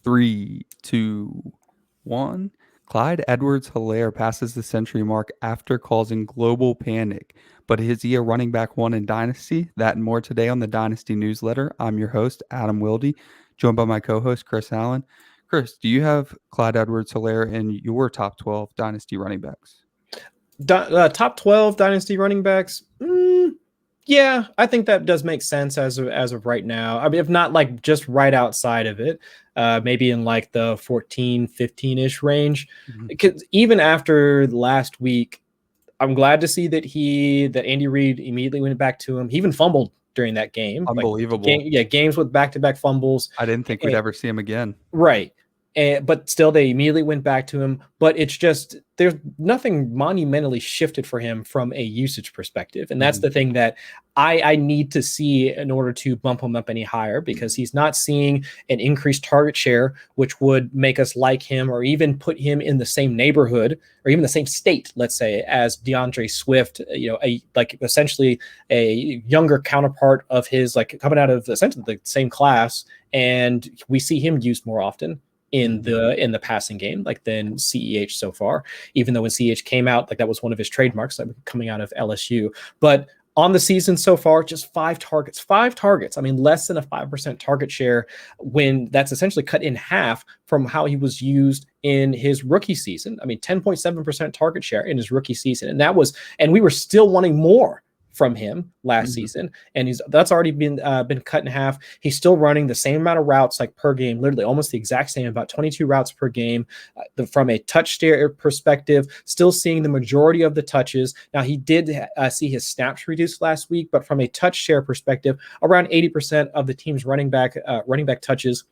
3, 2, 1. Clyde Edwards-Helaire passes the century mark after causing global panic. But is he a running back one in Dynasty? That and more today on the Dynasty Newsletter. I'm your host, Adam Wilde, joined by my co-host, Chris Allen. Chris, do you have Clyde Edwards-Helaire in your top 12 Dynasty running backs? Top 12 Dynasty running backs? Yeah, I think that does make sense as of right now. I mean, if not like just right outside of it, maybe in like the 14, 15-ish range. Because even after last week, I'm glad to see that Andy Reid immediately went back to him. He even fumbled during that game. Unbelievable. Games with back-to-back fumbles. I didn't think we'd ever see him again. Right. But still, they immediately went back to him. But it's just, there's nothing monumentally shifted for him from a usage perspective. And that's the thing that I need to see in order to bump him up any higher, because he's not seeing an increased target share, which would make us like him or even put him in the same neighborhood or even the same state, let's say, as DeAndre Swift, essentially a younger counterpart of his, like coming out of essentially the same class. And we see him used more often in the passing game, like than CEH so far, even though when CEH came out, like that was one of his trademarks, like coming out of LSU. But on the season so far, just 5 targets. I mean, less than a 5% target share, when that's essentially cut in half from how he was used in his rookie season. I mean, 10.7% target share in his rookie season. And we were still wanting more from him last season, and that's already been cut in half. He's still running the same amount of routes, like per game, literally almost the exact same, about 22 routes per game. From a touch share perspective, still seeing the majority of the touches. Now, he did see his snaps reduced last week, but from a touch share perspective, around 80% of the team's running back touches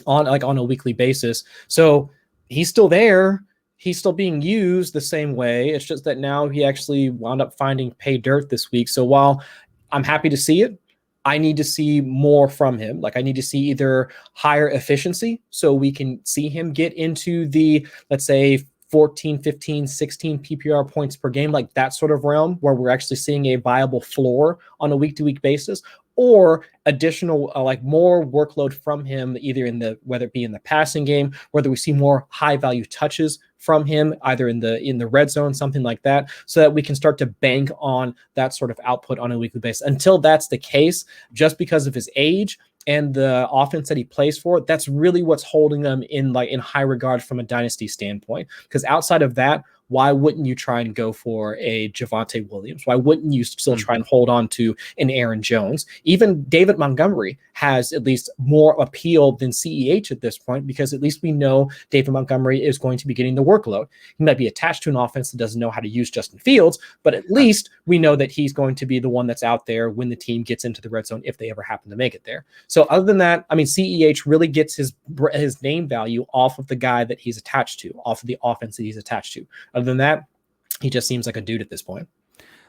on a weekly basis. So he's still there. He's still being used the same way. It's just that now he actually wound up finding pay dirt this week. So while I'm happy to see it, I need to see more from him. Like, I need to see either higher efficiency so we can see him get into the, let's say, 14, 15, 16 PPR points per game, like that sort of realm where we're actually seeing a viable floor on a week-to-week basis, or additional more workload from him, either whether it be in the passing game, whether we see more high value touches from him, either in the red zone, something like that, so that we can start to bank on that sort of output on a weekly basis. Until that's the case, just because of his age and the offense that he plays for, that's really what's holding them in high regard from a dynasty standpoint. Because outside of that, why wouldn't you try and go for a Javonte Williams? Why wouldn't you still try and hold on to an Aaron Jones? Even David Montgomery has at least more appeal than CEH at this point, because at least we know David Montgomery is going to be getting the workload. He might be attached to an offense that doesn't know how to use Justin Fields, but at least we know that he's going to be the one that's out there when the team gets into the red zone, if they ever happen to make it there. So other than that, I mean, CEH really gets his name value off of the guy that he's attached to, off of the offense that he's attached to. Other than that, he just seems like a dude at this point.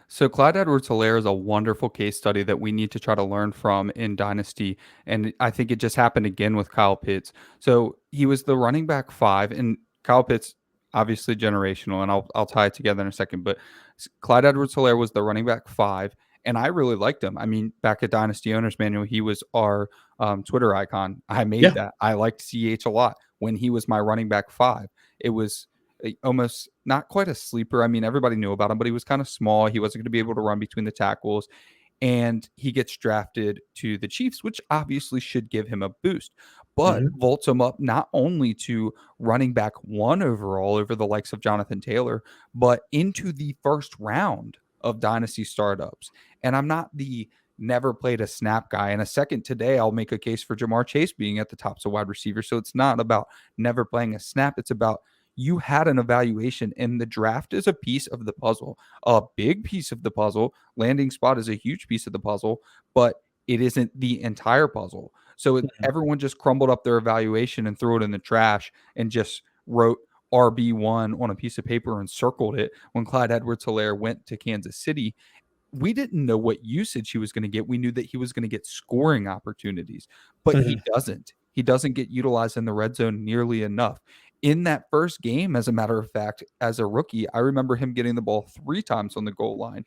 So Clyde Edwards-Helaire is a wonderful case study that we need to try to learn from in Dynasty. And I think it just happened again with Kyle Pitts. So he was the running back 5, and Kyle Pitts, obviously generational, and I'll tie it together in a second. But Clyde Edwards-Helaire was the running back 5, and I really liked him. I mean, back at Dynasty Owners Manual, he was our Twitter icon. I made that. I liked CH a lot when he was my running back 5. It was almost not quite a sleeper. I mean, everybody knew about him, but he was kind of small. He wasn't going to be able to run between the tackles, and he gets drafted to the Chiefs, which obviously should give him a boost, but vaults him up not only to running back 1 overall over the likes of Jonathan Taylor, but into the first round of Dynasty startups. And I'm not the never played a snap guy. In a second today, I'll make a case for Jamar Chase being at the top as a wide receiver. So it's not about never playing a snap. It's about you had an evaluation, and the draft is a piece of the puzzle, a big piece of the puzzle. Landing spot is a huge piece of the puzzle, but it isn't the entire puzzle. So everyone just crumbled up their evaluation and threw it in the trash and just wrote RB1 on a piece of paper and circled it. When Clyde Edwards-Helaire went to Kansas City, we didn't know what usage he was going to get. We knew that he was going to get scoring opportunities, but he doesn't. He doesn't get utilized in the red zone nearly enough. In that first game, as a matter of fact, as a rookie, I remember him getting the ball 3 times on the goal line.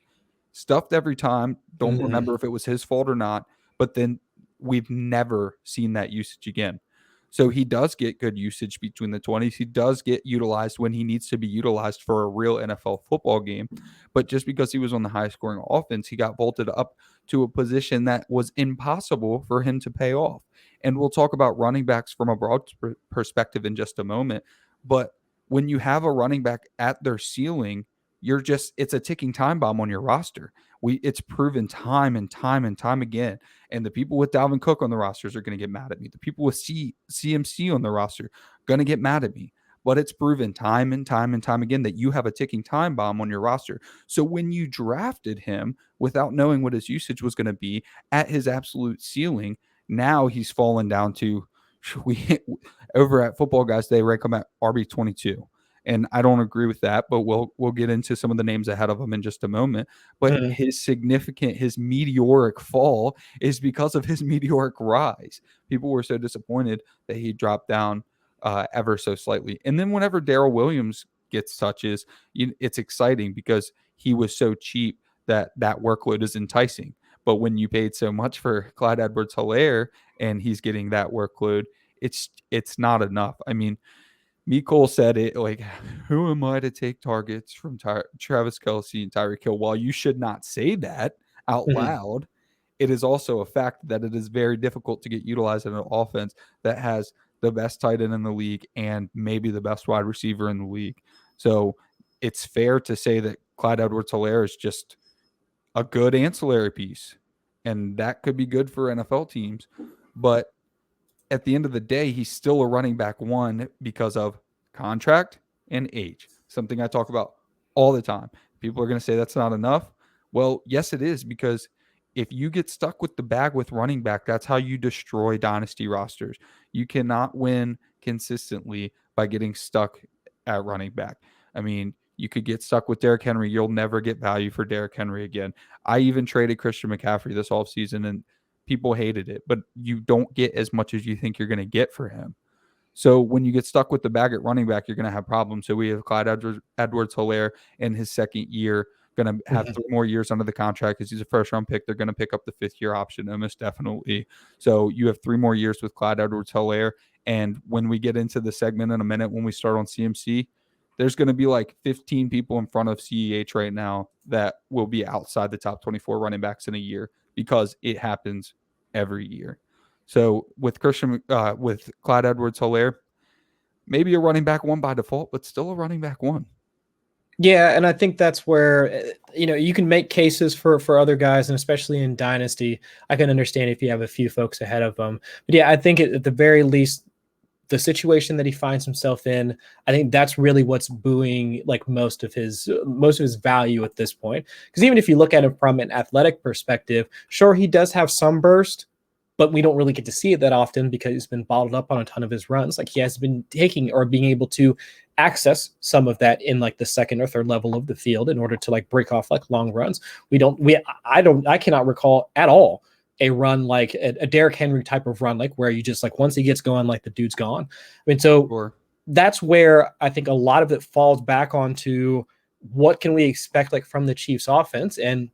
Stuffed every time. Don't remember if it was his fault or not, but then we've never seen that usage again. So he does get good usage between the 20s. He does get utilized when he needs to be utilized for a real NFL football game. But just because he was on the high scoring offense, he got vaulted up to a position that was impossible for him to pay off. And we'll talk about running backs from a broad perspective in just a moment. But when you have a running back at their ceiling, it's a ticking time bomb on your roster. It's proven time and time and time again. And the people with Dalvin Cook on the rosters are going to get mad at me. The people with CMC on the roster are going to get mad at me. But it's proven time and time and time again that you have a ticking time bomb on your roster. So when you drafted him without knowing what his usage was going to be at his absolute ceiling, now he's fallen down to over at Footballguys, they rank him at RB22. And I don't agree with that, but we'll get into some of the names ahead of him in just a moment. But his meteoric fall is because of his meteoric rise. People were so disappointed that he dropped down ever so slightly. And then whenever Darrell Williams gets touches, it's exciting because he was so cheap that workload is enticing. But when you paid so much for Clyde Edwards-Helaire and he's getting that workload, it's not enough. I mean, Mecole said it like, who am I to take targets from Travis Kelce and Tyreek Hill? While you should not say that out loud, it is also a fact that it is very difficult to get utilized in an offense that has the best tight end in the league and maybe the best wide receiver in the league. So it's fair to say that Clyde Edwards-Helaire is just a good ancillary piece, and that could be good for NFL teams. But at the end of the day, he's still a running back one because of contract and age, something I talk about all the time. People are going to say that's not enough. Well, yes, it is, because if you get stuck with the bag with running back, that's how you destroy dynasty rosters. You cannot win consistently by getting stuck at running back. I mean, you could get stuck with Derrick Henry. You'll never get value for Derrick Henry again. I even traded Christian McCaffrey this offseason, and people hated it, but you don't get as much as you think you're going to get for him. So when you get stuck with the bag at running back, you're going to have problems. So we have Clyde Edwards-Helaire in his second year, going to have 3 more years under the contract because he's a first-round pick. They're going to pick up the 5th-year option, almost definitely. So you have 3 more years with Clyde Edwards-Helaire. And when we get into the segment in a minute, when we start on CMC, there's going to be like 15 people in front of CEH right now that will be outside the top 24 running backs in a year, because it happens every year. So with with Clyde Edwards-Helaire, maybe a running back one by default, but still a running back one. Yeah, and I think that's where, you can make cases for other guys, and especially in Dynasty, I can understand if you have a few folks ahead of them. But yeah, I think at the very least, the situation that he finds himself in, I think that's really what's buoying like most of his value at this point. Because even if you look at him from an athletic perspective, sure, he does have some burst, but we don't really get to see it that often because he's been bottled up on a ton of his runs. Like, he has been taking or being able to access some of that in like the second or third level of the field in order to like break off like long runs. I cannot recall at all a run like a Derrick Henry type of run, like where you just like, once he gets going, like the dude's gone. I mean, so that's where I think a lot of it falls back onto what can we expect like from the Chiefs offense. And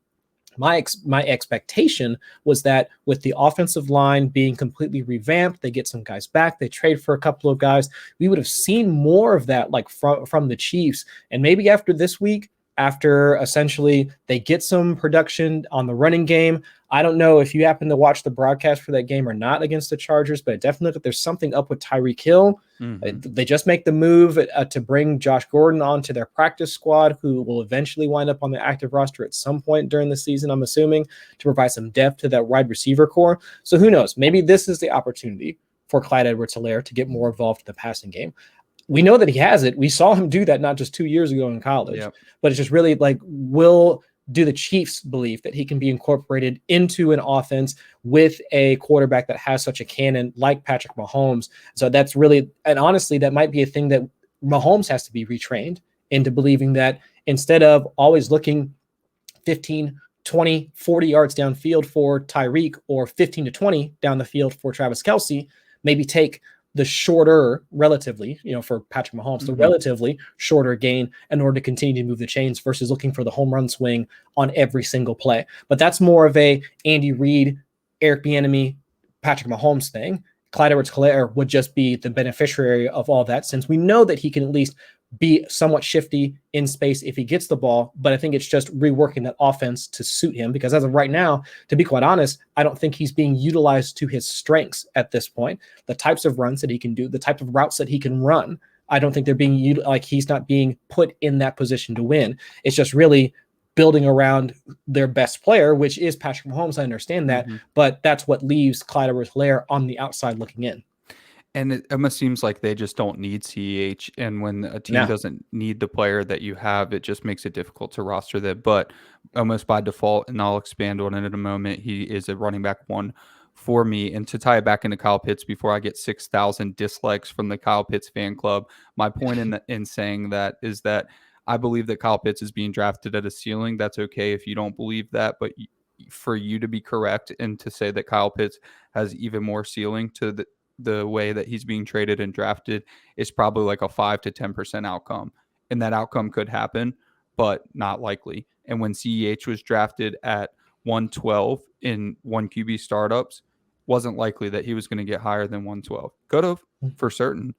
my expectation was that with the offensive line being completely revamped, they get some guys back, they trade for a couple of guys, we would have seen more of that like from the Chiefs. And maybe after this week, after essentially they get some production on the running game. I don't know if you happen to watch the broadcast for that game or not against the Chargers, but definitely there's something up with Tyreek Hill. They just make the move to bring Josh Gordon onto their practice squad, who will eventually wind up on the active roster at some point during the season, I'm assuming, to provide some depth to that wide receiver core. So who knows? Maybe this is the opportunity for Clyde Edwards-Helaire to get more involved in the passing game. We know that he has it. We saw him do that not just 2 years ago in college, but it's just really like, do the Chiefs believe that he can be incorporated into an offense with a quarterback that has such a cannon like Patrick Mahomes? So that's really, and honestly, that might be a thing that Mahomes has to be retrained into believing that instead of always looking 15, 20, 40 yards downfield for Tyreek or 15 to 20 down the field for Travis Kelce, maybe take the shorter, relatively, for Patrick Mahomes, the relatively shorter gain in order to continue to move the chains versus looking for the home run swing on every single play. But that's more of a Andy Reid, Eric Bieniemy, Patrick Mahomes thing. Clyde Edwards-Helaire would just be the beneficiary of all that, since we know that he can at least be somewhat shifty in space if he gets the ball. But I think it's just reworking that offense to suit him, because as of right now, to be quite honest, I don't think he's being utilized to his strengths at this point. The types of runs that he can do, the type of routes that he can run, I don't think they're being he's not being put in that position to win. It's just really building around their best player, which is Patrick Mahomes. I understand that, but that's what leaves Clyde Edwards-Helaire on the outside looking in. And it almost seems like they just don't need CEH. And when a team doesn't need the player that you have, it just makes it difficult to roster that. But almost by default, and I'll expand on it in a moment, he is a running back one for me. And to tie it back into Kyle Pitts before I get 6,000 dislikes from the Kyle Pitts fan club, my point in saying that is that I believe that Kyle Pitts is being drafted at a ceiling. That's okay if you don't believe that. But for you to be correct and to say that Kyle Pitts has even more ceiling to the way that he's being traded and drafted is probably like a 5 to 10% outcome. And that outcome could happen, but not likely. And when CEH was drafted at 112 in 1 QB startups, wasn't likely that he was going to get higher than 112. Could have, for certain.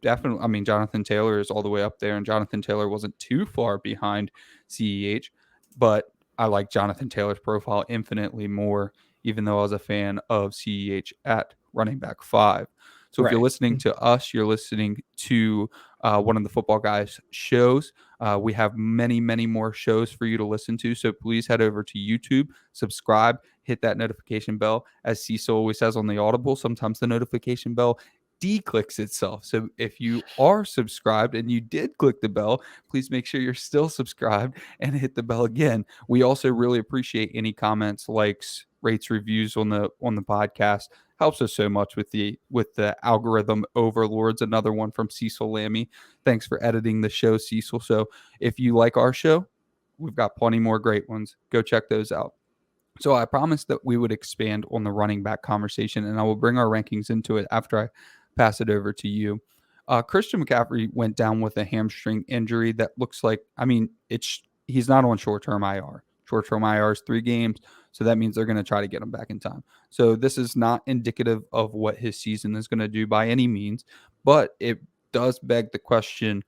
Definitely. I mean, Jonathan Taylor is all the way up there, and Jonathan Taylor wasn't too far behind CEH, but I like Jonathan Taylor's profile infinitely more, even though I was a fan of CEH at running back 5. So if you're listening to us, you're listening to one of the Football Guys shows. We have many, many more shows for you to listen to. So please head over to YouTube, subscribe, hit that notification bell. As Cecil always says on the Audible, sometimes the notification bell declicks itself. So if you are subscribed and you did click the bell, please make sure you're still subscribed and hit the bell again. We also really appreciate any comments, likes, rates, reviews on the podcast. Helps us so much with the algorithm overlords. Another one from Cecil Lammy. Thanks for editing the show, Cecil. So if you like our show, we've got plenty more great ones. Go check those out. So I promised that we would expand on the running back conversation, and I will bring our rankings into it after I pass it over to you. Christian McCaffrey went down with a hamstring injury that looks like, I mean, he's not on short-term IR. Short-term IR is 3 games, so that means they're going to try to get him back in time. So this is not indicative of what his season is going to do by any means, but it does beg the question,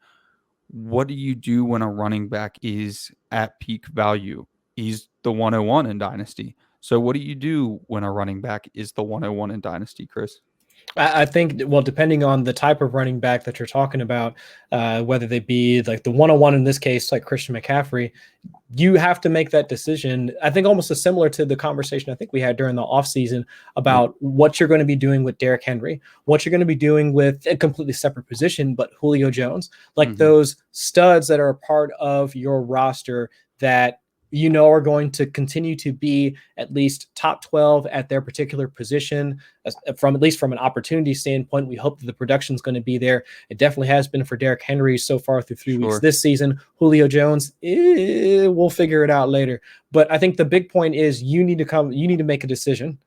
what do you do when a running back is at peak value? He's the 101 in Dynasty. So what do you do when a running back is the 101 in Dynasty, Chris? I think, well, depending on the type of running back that you're talking about, whether they be like the 101 in this case, like Christian McCaffrey, you have to make that decision. I think almost as similar to the conversation I think we had during the offseason about what you're going to be doing with Derrick Henry, what you're going to be doing with a completely separate position, but Julio Jones, like those studs that are a part of your roster that you know are going to continue to be at least top 12 at their particular position, from at least from an opportunity standpoint. We hope that the production is going to be there. It definitely has been for Derrick Henry so far through 3 weeks this season. Julio Jones, we'll figure it out later. But I think the big point is you need to make a decision.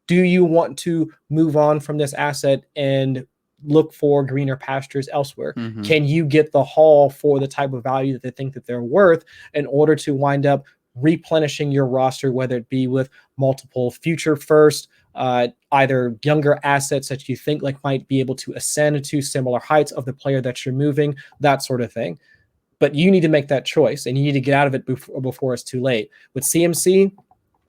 Do you want to move on from this asset and look for greener pastures elsewhere? Can you get the haul for the type of value that they think that they're worth in order to wind up replenishing your roster, whether it be with multiple future first, either younger assets that you think like might be able to ascend to similar heights of the player that you're moving, that sort of thing. But you need to make that choice, and you need to get out of it before it's too late. With CMC,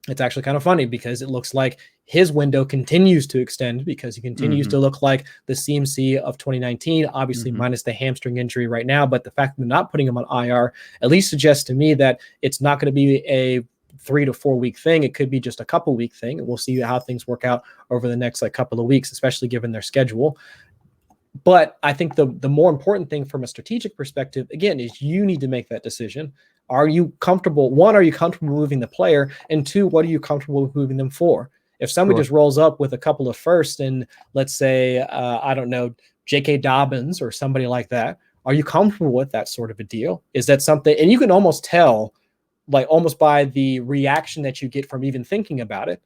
it's actually kind of funny because it looks like his window continues to extend because he continues to look like the CMC of 2019, obviously minus the hamstring injury right now. But the fact that they're not putting him on IR at least suggests to me that it's not going to be a 3 to 4 week thing. It could be just a couple week thing. And we'll see how things work out over the next couple of weeks, especially given their schedule. But I think the more important thing from a strategic perspective, again, is you need to make that decision. Are you comfortable? 1, are you comfortable moving the player? And 2, what are you comfortable with moving them for? If somebody just rolls up with a couple of firsts and let's say, I don't know, J.K. Dobbins or somebody like that, are you comfortable with that sort of a deal? Is that something? And you can almost tell, like almost by the reaction that you get from even thinking about it,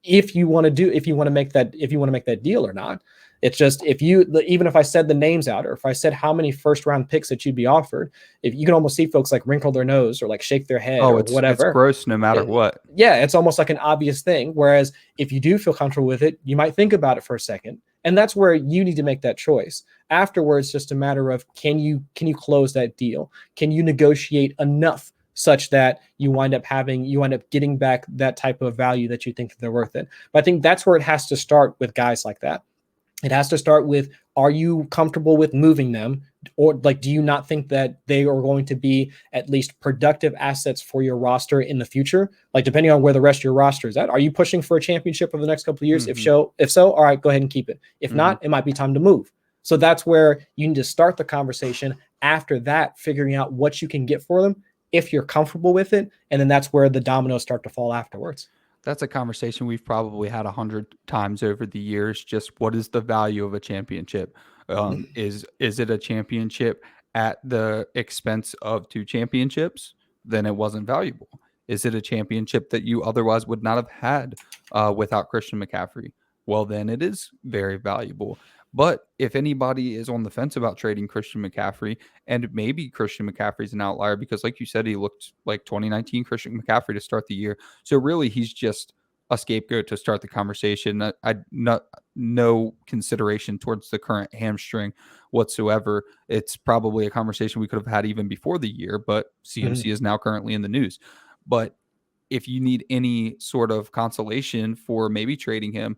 if you want to make that deal or not. It's just even if I said the names out, or if I said how many first round picks that you'd be offered, if you can almost see folks like wrinkle their nose or like shake their head Oh, or it's whatever. gross no matter what. Yeah, it's almost like an obvious thing. Whereas if you do feel comfortable with it, you might think about it for a second. And that's where you need to make that choice. Afterwards, just a matter of can you close that deal? Can you negotiate enough such that you wind up getting back that type of value that you think that they're worth it? But I think that's where it has to start with guys like that. It has to start with, are you comfortable with moving them? Or like, do you not think that they are going to be at least productive assets for your roster in the future? Like, depending on where the rest of your roster is at, are you pushing for a championship over the next couple of years? Mm-hmm. If so, all right, go ahead and keep it. If not, it might be time to move. So that's where you need to start the conversation. After that, figuring out what you can get for them if you're comfortable with it. And then that's where the dominoes start to fall afterwards. That's a conversation we've probably had 100 times over the years. Just what is the value of a championship? Is it a championship at the expense of 2 championships? Then it wasn't valuable. Is it a championship that you otherwise would not have had without Christian McCaffrey? Well, then it is very valuable. But if anybody is on the fence about trading Christian McCaffrey, and maybe Christian McCaffrey's an outlier because, like you said, he looked like 2019 Christian McCaffrey to start the year. So really, he's just a scapegoat to start the conversation. No consideration towards the current hamstring whatsoever. It's probably a conversation we could have had even before the year, but CMC is now currently in the news. But if you need any sort of consolation for maybe trading him,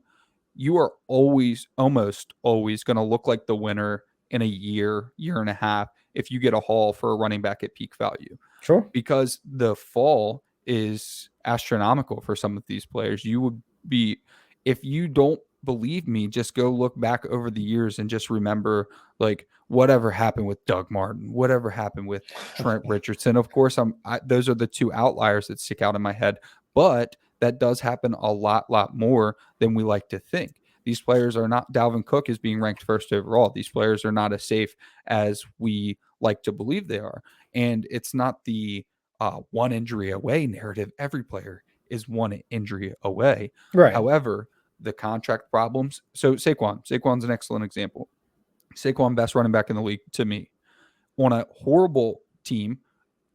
you are almost always going to look like the winner in a year and a half if you get a haul for a running back at peak value. Sure. Because the fall is astronomical for some of these players. You would be, if you don't believe me, just go look back over the years and just remember like whatever happened with Doug Martin, whatever happened with Trent Richardson. Of course, those are the 2 outliers that stick out in my head, but that does happen a lot more than we like to think. These players are not, Dalvin Cook is being ranked first overall. These players are not as safe as we like to believe they are. And it's not the one injury away narrative. Every player is one injury away. Right. However, the contract problems. So Saquon's an excellent example. Saquon, best running back in the league to me, on a horrible team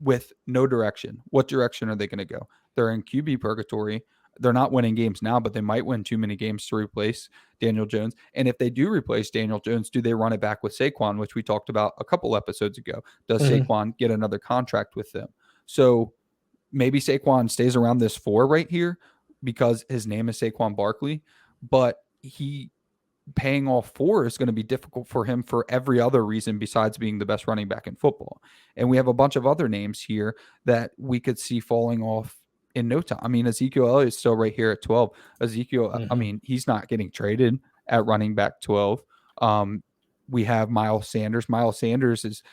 with no direction. What direction are they going to go? They're in QB purgatory. They're not winning games now, but they might win too many games to replace Daniel Jones. And if they do replace Daniel Jones, do they run it back with Saquon, which we talked about a couple episodes ago? Does Saquon get another contract with them? So maybe Saquon stays around this 4 right here because his name is Saquon Barkley, but paying all 4 is going to be difficult for him for every other reason besides being the best running back in football. And we have a bunch of other names here that we could see falling off in no time. I mean, Ezekiel Elliot is still right here at 12. I mean, he's not getting traded at running back 12. We have Miles Sanders. Miles Sanders is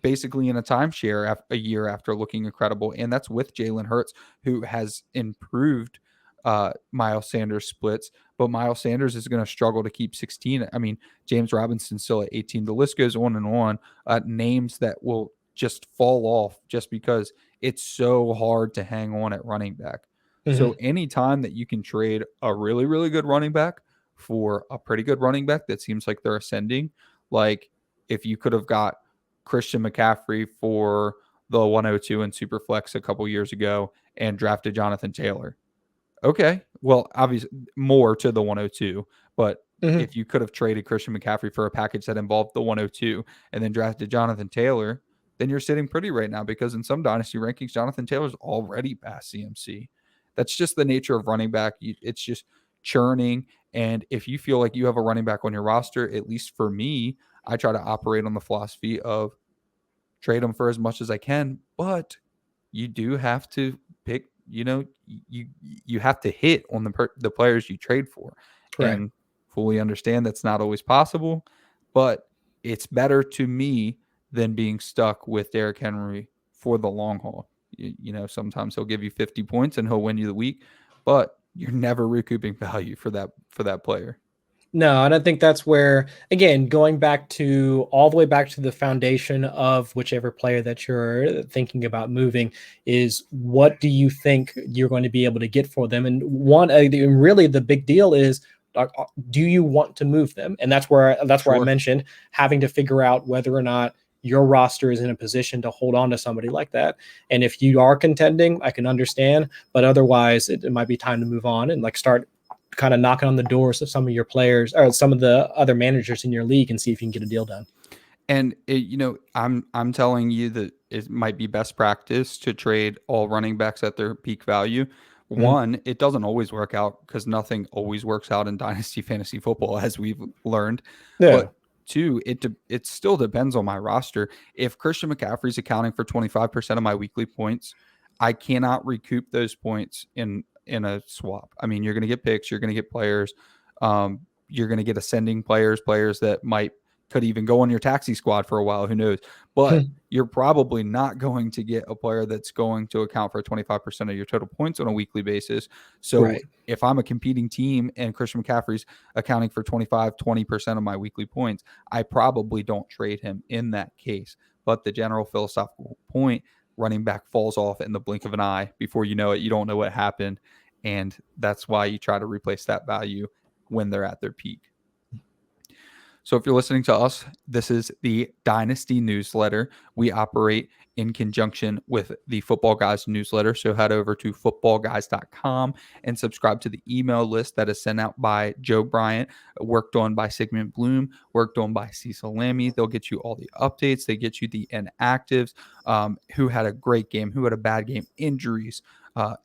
basically in a timeshare a year after looking incredible. And that's with Jalen Hurts, who has improved Miles Sanders splits, but Miles Sanders is going to struggle to keep 16. I mean, James Robinson's still at 18. The list goes on and on. Names that will just fall off just because it's so hard to hang on at running back. So anytime that you can trade a really, really good running back for a pretty good running back that seems like they're ascending, like if you could have got Christian McCaffrey for the 102 in Superflex a couple years ago and drafted Jonathan Taylor. Okay, well, obviously more to the 102, but if you could have traded Christian McCaffrey for a package that involved the 102 and then drafted Jonathan Taylor, then you're sitting pretty right now because in some dynasty rankings, Jonathan Taylor's already past CMC. That's just the nature of running back. It's just churning. And if you feel like you have a running back on your roster, at least for me, I try to operate on the philosophy of trade them for as much as I can, but you do have to pick, you have to hit on the players you trade for. Right. And fully understand that's not always possible, but it's better to me than being stuck with Derrick Henry for the long haul. Sometimes he'll give you 50 points and he'll win you the week, but you're never recouping value for that player. No, and I think that's where, again, going all the way back to the foundation of whichever player that you're thinking about moving is, what do you think you're going to be able to get for them? And really the big deal is, do you want to move them? And that's where I Sure. mentioned having to figure out whether or not your roster is in a position to hold on to somebody like that. And if you are contending, I can understand, but otherwise it might be time to move on and like start kind of knocking on the doors of some of your players or some of the other managers in your league and see if you can get a deal done. And I'm telling you that it might be best practice to trade all running backs at their peak value. One, it doesn't always work out because nothing always works out in dynasty fantasy football, as we've learned. Yeah. But two, it still depends on my roster. If Christian McCaffrey's accounting for 25% of my weekly points, I cannot recoup those points in a swap. I mean, you're going to get picks, you're going to get players, you're going to get ascending players that could even go on your taxi squad for a while. Who knows? But you're probably not going to get a player that's going to account for 25% of your total points on a weekly basis. So if I'm a competing team and Christian McCaffrey's accounting for 20% of my weekly points, I probably don't trade him in that case. But the general philosophical point, running back falls off in the blink of an eye. Before you know it, you don't know what happened. And that's why you try to replace that value when they're at their peak. So if you're listening to us, this is the Dynasty Newsletter. We operate in conjunction with the Footballguys newsletter. So head over to footballguys.com and subscribe to the email list that is sent out by Joe Bryant, worked on by Sigmund Bloom, worked on by CeeDee Lamb. They'll get you all the updates. They get you the inactives, who had a great game, who had a bad game, injuries.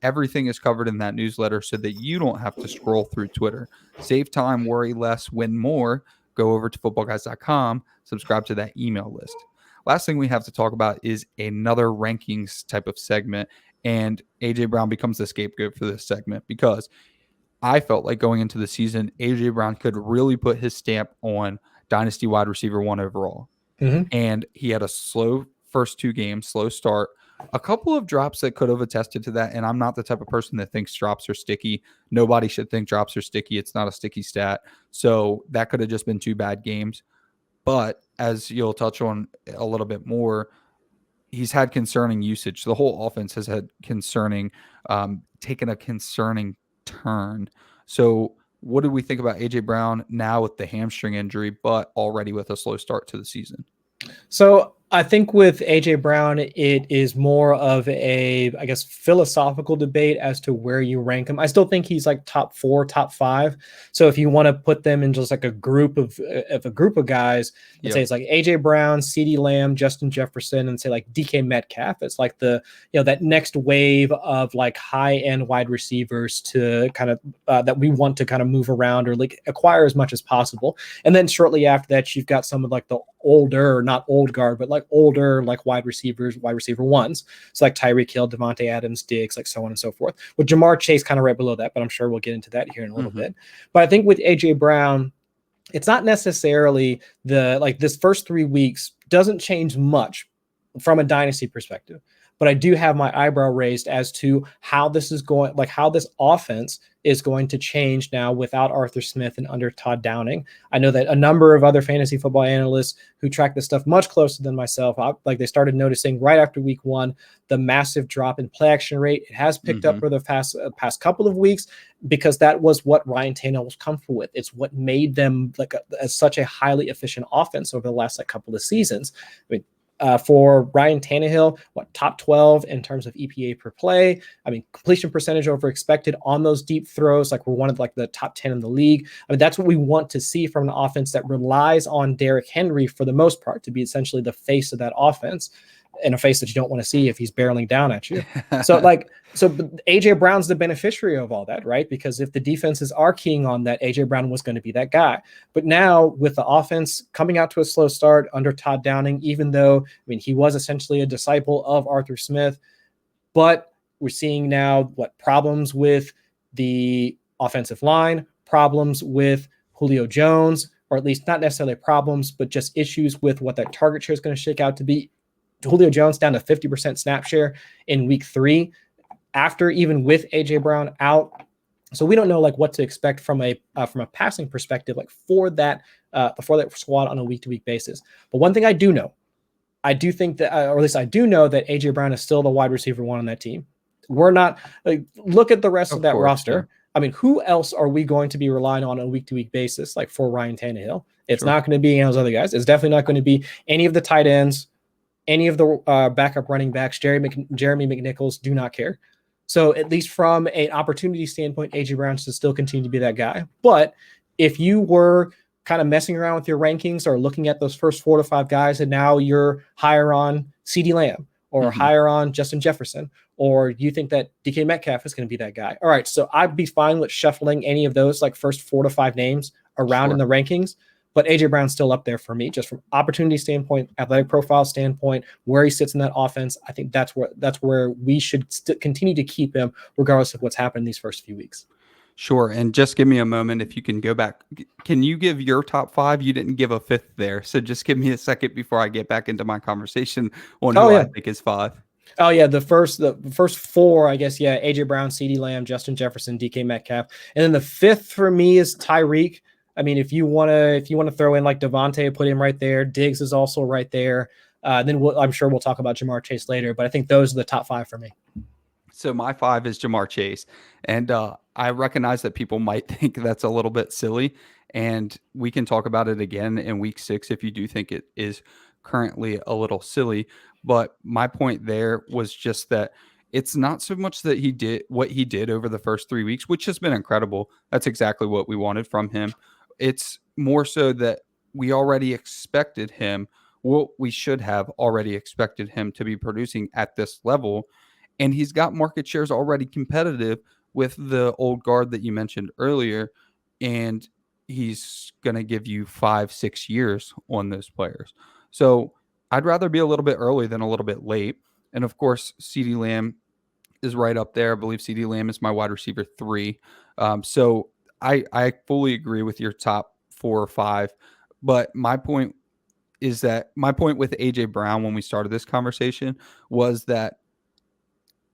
Everything is covered in that newsletter so that you don't have to scroll through Twitter. Save time, worry less, win more. Go over to footballguys.com, subscribe to that email list. Last thing we have to talk about is another rankings type of segment, and A.J. Brown becomes the scapegoat for this segment because I felt like going into the season, A.J. Brown could really put his stamp on Dynasty wide receiver 1 overall. And he had a slow first 2 games, slow start, a couple of drops that could have attested to that. And I'm not the type of person that thinks drops are sticky. Nobody should think drops are sticky. It's not a sticky stat. So that could have just been 2 bad games. But as you'll touch on a little bit more, he's had concerning usage. The whole offense has had taken a concerning turn. So what do we think about A.J. Brown now with the hamstring injury, but already with a slow start to the season? So I think with A.J. Brown, it is more of a, I guess, philosophical debate as to where you rank him. I still think he's like top 4, top 5. So if you want to put them in just like a group of guys, let's say it's like A.J. Brown, CeeDee Lamb, Justin Jefferson, and say like DK Metcalf. It's like the, that next wave of like high end wide receivers to kind of that we want to kind of move around or like acquire as much as possible. And then shortly after that, you've got some of like the older, not old guard, but like older, like wide receiver 1s. So like Tyreek Hill, Devontae Adams, Diggs, like so on and so forth. With Jamar Chase kind of right below that, but I'm sure we'll get into that here in a little bit. But I think with A.J. Brown, it's not necessarily this first 3 weeks doesn't change much from a dynasty perspective. But I do have my eyebrow raised as to how this is going, like how this offense is going to change now without Arthur Smith and under Todd Downing. I know that a number of other fantasy football analysts who track this stuff much closer than myself, they started noticing right after week 1, the massive drop in play action rate. It has picked up for the past couple of weeks because that was what Ryan Tannehill was comfortable with. It's what made them such a highly efficient offense over the last couple of seasons. I mean, for Ryan Tannehill, top 12 in terms of EPA per play. I mean, completion percentage over expected on those deep throws. Like we're one of the top 10 in the league. I mean, that's what we want to see from an offense that relies on Derrick Henry for the most part to be essentially the face of that offense, and a face that you don't want to see if he's barreling down at you. So AJ Brown's the beneficiary of all that, right? Because if the defenses are keying on that, AJ Brown was going to be that guy. But now with the offense coming out to a slow start under Todd Downing, even though, he was essentially a disciple of Arthur Smith, but we're seeing now problems with the offensive line, problems with Julio Jones, or at least not necessarily problems, but just issues with what that target share is going to shake out to be. Julio Jones down to 50% snap share in week 3 after even with AJ Brown out. So we don't know what to expect from a passing perspective, for that squad on a week to week basis. But one thing I do know, I do think that, or at least I do know that AJ Brown is still the wide receiver 1 on that team. We're not look at the rest of that roster. I mean, who else are we going to be relying on a week-to-week basis, like for Ryan Tannehill? It's Sure. not going to be any of those other guys. It's definitely not going to be any of the tight ends, any of the backup running backs. Jeremy McNichols, do not care. So at least from an opportunity standpoint, AJ Brown should still continue to be that guy. But if you were kind of messing around with your rankings or looking at those first 4 to 5 guys, and now you're higher on CeeDee Lamb or higher on Justin Jefferson, or you think that DK Metcalf is going to be that guy. All right, so I'd be fine with shuffling any of those like first 4 to 5 names around in the rankings, but AJ Brown's still up there for me, just from opportunity standpoint, athletic profile standpoint, where he sits in that offense. I think that's where we should continue to keep him, regardless of what's happened these first few weeks. Sure. And just give me a moment if you can go back. Can you give your top 5? You didn't give a 5th there. So just give me a second before I get back into my conversation on who I think is 5. Oh yeah, the first 4, I guess. Yeah, AJ Brown, CeeDee Lamb, Justin Jefferson, DK Metcalf, and then the 5th for me is Tyreek. I mean, if you want to throw in like Devontae, put him right there. Diggs is also right there. Then I'm sure we'll talk about Jamar Chase later, but I think those are the top 5 for me. So my 5 is Jamar Chase, and I recognize that people might think that's a little bit silly, and we can talk about it again in week 6 if you do think it is currently a little silly. But my point there was just that it's not so much that he did what he did over the first 3 weeks, which has been incredible. That's exactly what we wanted from him. It's more so that we already expected him. Well, we should have already expected him to be producing at this level. And he's got market shares already competitive with the old guard that you mentioned earlier. And he's going to give you 5-6 years on those players. So I'd rather be a little bit early than a little bit late. And of course, CeeDee Lamb is right up there. I believe CeeDee Lamb is my wide receiver 3. So I fully agree with your top 4 or 5. But my point with AJ Brown when we started this conversation was that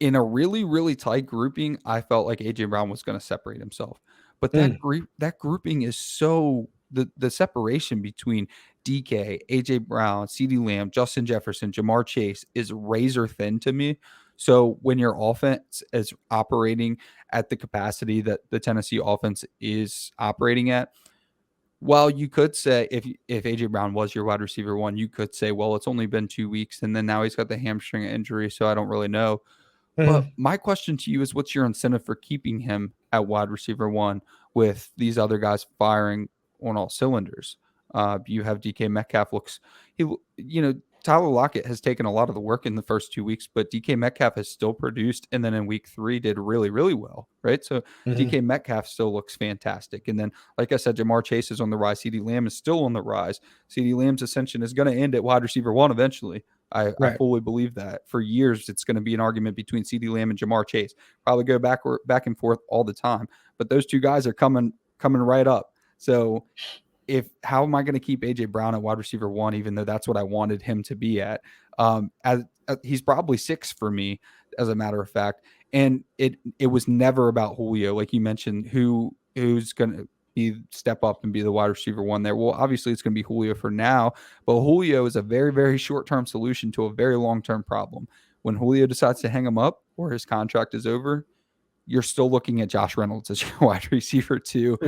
in a really, really tight grouping, I felt like AJ Brown was going to separate himself. But that grouping is so the separation between DK, AJ Brown, CeeDee Lamb, Justin Jefferson, Jamar Chase is razor thin to me. So when your offense is operating at the capacity that the Tennessee offense is operating at, while you could say if AJ Brown was your wide receiver 1, you could say, well, it's only been 2 weeks, and then now he's got the hamstring injury, so I don't really know. But my question to you is, what's your incentive for keeping him at wide receiver 1 with these other guys firing on all cylinders? You have DK Metcalf Tyler Lockett has taken a lot of the work in the first 2 weeks, but DK Metcalf has still produced, and then in week 3 did really, really well, right? So DK Metcalf still looks fantastic. And then, like I said, Jamar Chase is on the rise. CeeDee Lamb is still on the rise. CeeDee Lamb's ascension is going to end at wide receiver 1 eventually. I fully believe that. For years, it's going to be an argument between CeeDee Lamb and Jamar Chase. Probably go back and forth all the time. But those 2 guys are coming right up. So how am I going to keep AJ Brown at wide receiver 1, even though that's what I wanted him to be at? He's probably 6 for me, as a matter of fact. And it was never about Julio, like you mentioned, who's going to step up and be the wide receiver 1 there. Well, obviously it's going to be Julio for now, but Julio is a very, very short-term solution to a very long-term problem. When Julio decides to hang him up or his contract is over, you're still looking at Josh Reynolds as your wide receiver 2,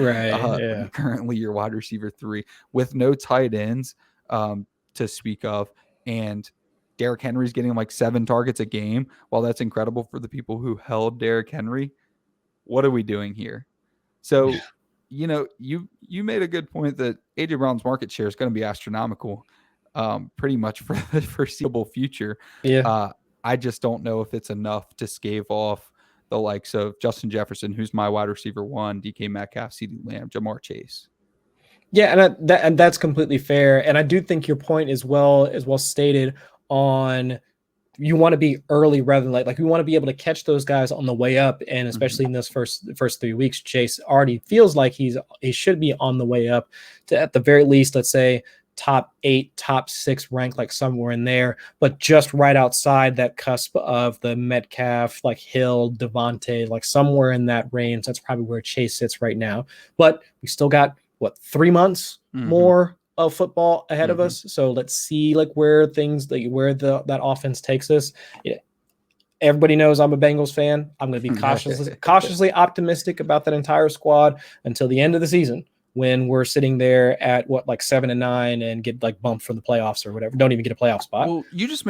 currently your wide receiver 3, with no tight ends to speak of. And Derrick Henry's getting like 7 targets a game. While that's incredible for the people who held Derrick Henry, what are we doing here? So, you made a good point that AJ Brown's market share is going to be astronomical pretty much for the foreseeable future. I just don't know if it's enough to stave off the likes of Justin Jefferson, who's my wide receiver 1, DK Metcalf, CeeDee Lamb, Jamar Chase. Yeah, and that's completely fair. And I do think your point is well stated on you want to be early rather than late. Like we want to be able to catch those guys on the way up, and especially in those first 3 weeks, Chase already feels like he should be on the way up to, at the very least, let's say top 8, top 6 rank, like somewhere in there, but just right outside that cusp of the Metcalf, like Hill, Devontae, like somewhere in that range. That's probably where Chase sits right now. But we still got 3 months more of football ahead of us. So let's see like where things, like where that offense takes us. everybody knows I'm a Bengals fan. I'm going to be cautiously optimistic about that entire squad until the end of the season, when we're sitting there at 7-9 and get like bumped from the playoffs or whatever. Don't even get a playoff spot. Well, you just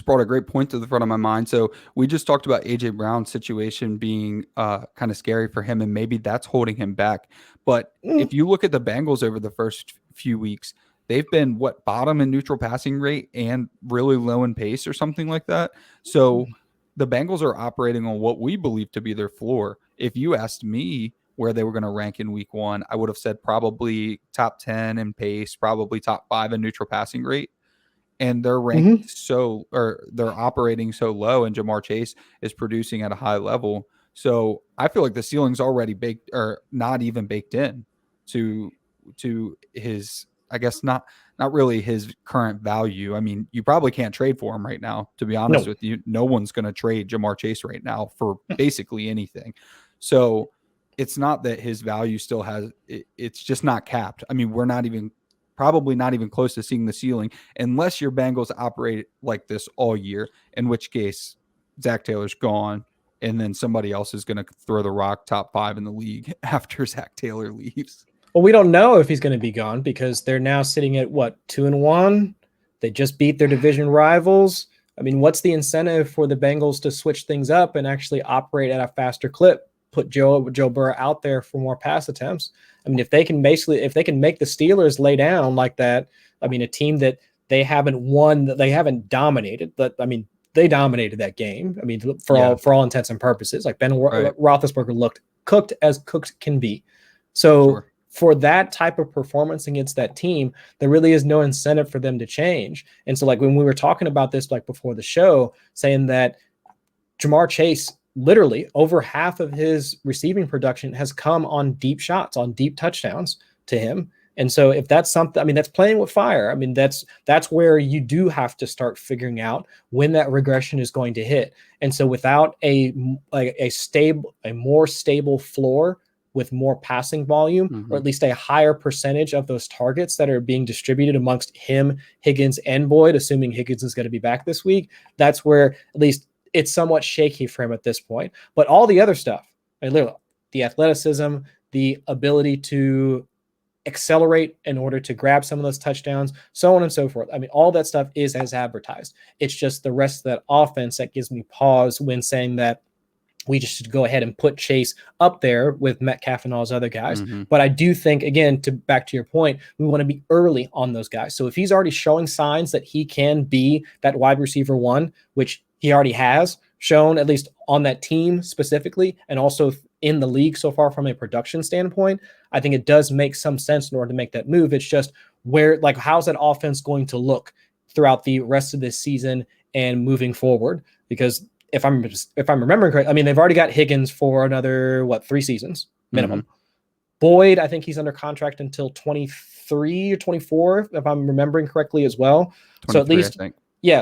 brought a great point to the front of my mind. So we just talked about AJ Brown's situation being kind of scary for him, and maybe that's holding him back. But if you look at the Bengals over the first few weeks, they've been bottom in neutral passing rate and really low in pace or something like that. So the Bengals are operating on what we believe to be their floor. If you asked me where they were going to rank in week 1, I would have said probably top 10 in pace, probably top 5 in neutral passing rate. And they're ranked they're operating so low, and Jamar Chase is producing at a high level. So I feel like the ceiling's already baked, or not even baked in to his, I guess not really his current value. I mean, you probably can't trade for him right now, to be honest with you. No one's going to trade Jamar Chase right now for basically anything. So it's not that his value still has, it's just not capped. I mean, we're probably not even close to seeing the ceiling, unless your Bengals operate like this all year, in which case Zach Taylor's gone, and then somebody else is going to throw the rock top 5 in the league after Zach Taylor leaves. Well, we don't know if he's going to be gone, because they're now sitting at 2-1. They just beat their division rivals. I mean, what's the incentive for the Bengals to switch things up and actually operate at a faster clip? Put Joe Burrow out there for more pass attempts. I mean, if they can make the Steelers lay down like that, I mean, a team that they haven't won, that they haven't dominated, but I mean, they dominated that game. I mean, for all intents and purposes, like Roethlisberger looked cooked as cooked can be. So for that type of performance against that team, there really is no incentive for them to change. And so, like, when we were talking about this, like before the show, saying that Jamar Chase, literally over half of his receiving production has come on deep shots, on deep touchdowns to him. And so if that's something, I mean, that's playing with fire. I mean, that's where you do have to start figuring out when that regression is going to hit. And so without a more stable floor with more passing volume, or at least a higher percentage of those targets that are being distributed amongst him, Higgins, and Boyd, assuming Higgins is going to be back this week, that's where at least it's somewhat shaky for him at this point. But all the other stuff, literally the athleticism, the ability to accelerate in order to grab some of those touchdowns, so on and so forth. I mean, all that stuff is as advertised. It's just the rest of that offense that gives me pause when saying that we just should go ahead and put Chase up there with Metcalf and all those other guys. But I do think, again, back to your point, we want to be early on those guys. So if he's already showing signs that he can be that wide receiver 1, which he already has shown, at least on that team specifically, and also in the league so far from a production standpoint, I think it does make some sense in order to make that move. It's just how's that offense going to look throughout the rest of this season and moving forward? Because if I'm remembering correctly, I mean, they've already got Higgins for another 3 seasons minimum. Boyd, I think he's under contract until 23 or 24, if I'm remembering correctly as well. So at least,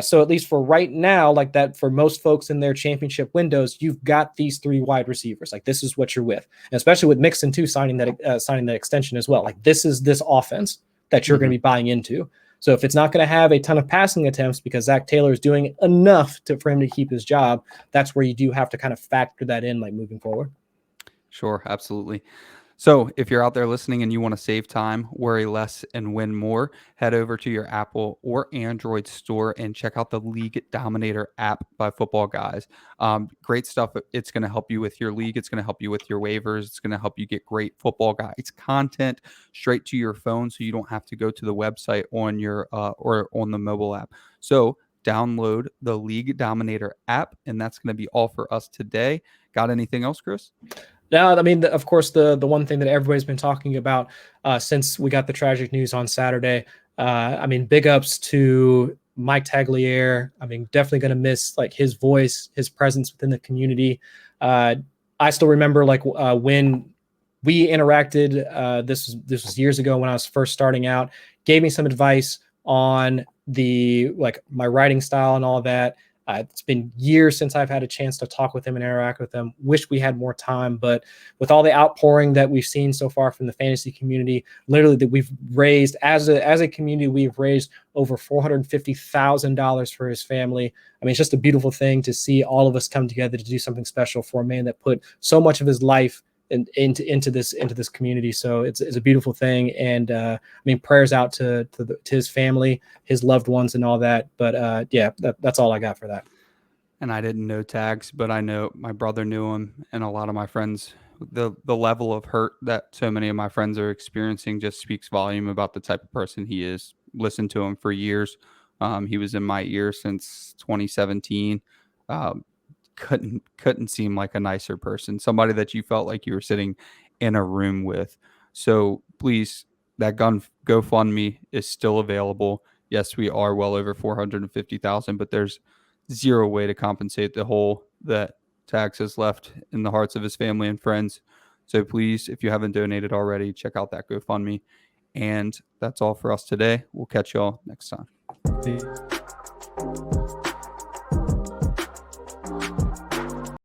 so at least for right now, like that, for most folks in their championship windows, you've got these 3 wide receivers. Like, this is what you're with, and especially with Mixon too signing that extension as well. Like, this is this offense that you're going to be buying into. So if it's not going to have a ton of passing attempts because Zach Taylor is doing enough for him to keep his job, that's where you do have to kind of factor that in, like, moving forward. Sure, absolutely. So if you're out there listening and you want to save time, worry less, and win more, head over to your Apple or Android store and check out the League Dominator app by Footballguys. Great stuff. It's going to help you with your league. It's going to help you with your waivers. It's going to help you get great Footballguys content straight to your phone, so you don't have to go to the website on your or on the mobile app. So download the League Dominator app, and that's going to be all for us today. Got anything else, Chris? No, I mean, of course, the one thing that everybody's been talking about since we got the tragic news on Saturday, I mean, big ups to Mike Tagliere. I mean, definitely going to miss, like, his voice, his presence within the community. I still remember, like, when we interacted, this was years ago when I was first starting out, gave me some advice on my writing style and all that. It's been years since I've had a chance to talk with him and interact with him. Wish we had more time, but with all the outpouring that we've seen so far from the fantasy community, literally that we've raised as a community, we've raised over $450,000 for his family. I mean, it's just a beautiful thing to see all of us come together to do something special for a man that put so much of his life into this community. So it's a beautiful thing. And I mean, prayers out to his family, his loved ones, and all that. But yeah, that's all I got for that. And I didn't know Tags, but I know my brother knew him, and a lot of my friends. The level of hurt that so many of my friends are experiencing just speaks volume about the type of person he is. Listened to him for years. He was in my ear since 2017. Couldn't seem like a nicer person, somebody that you felt like you were sitting in a room with. So please, that GoFundMe is still available. Yes, we are well over 450,000, but there's zero way to compensate the hole that Tags has left in the hearts of his family and friends. So please, if you haven't donated already, check out that GoFundMe. And that's all for us today. We'll catch y'all next time. See you.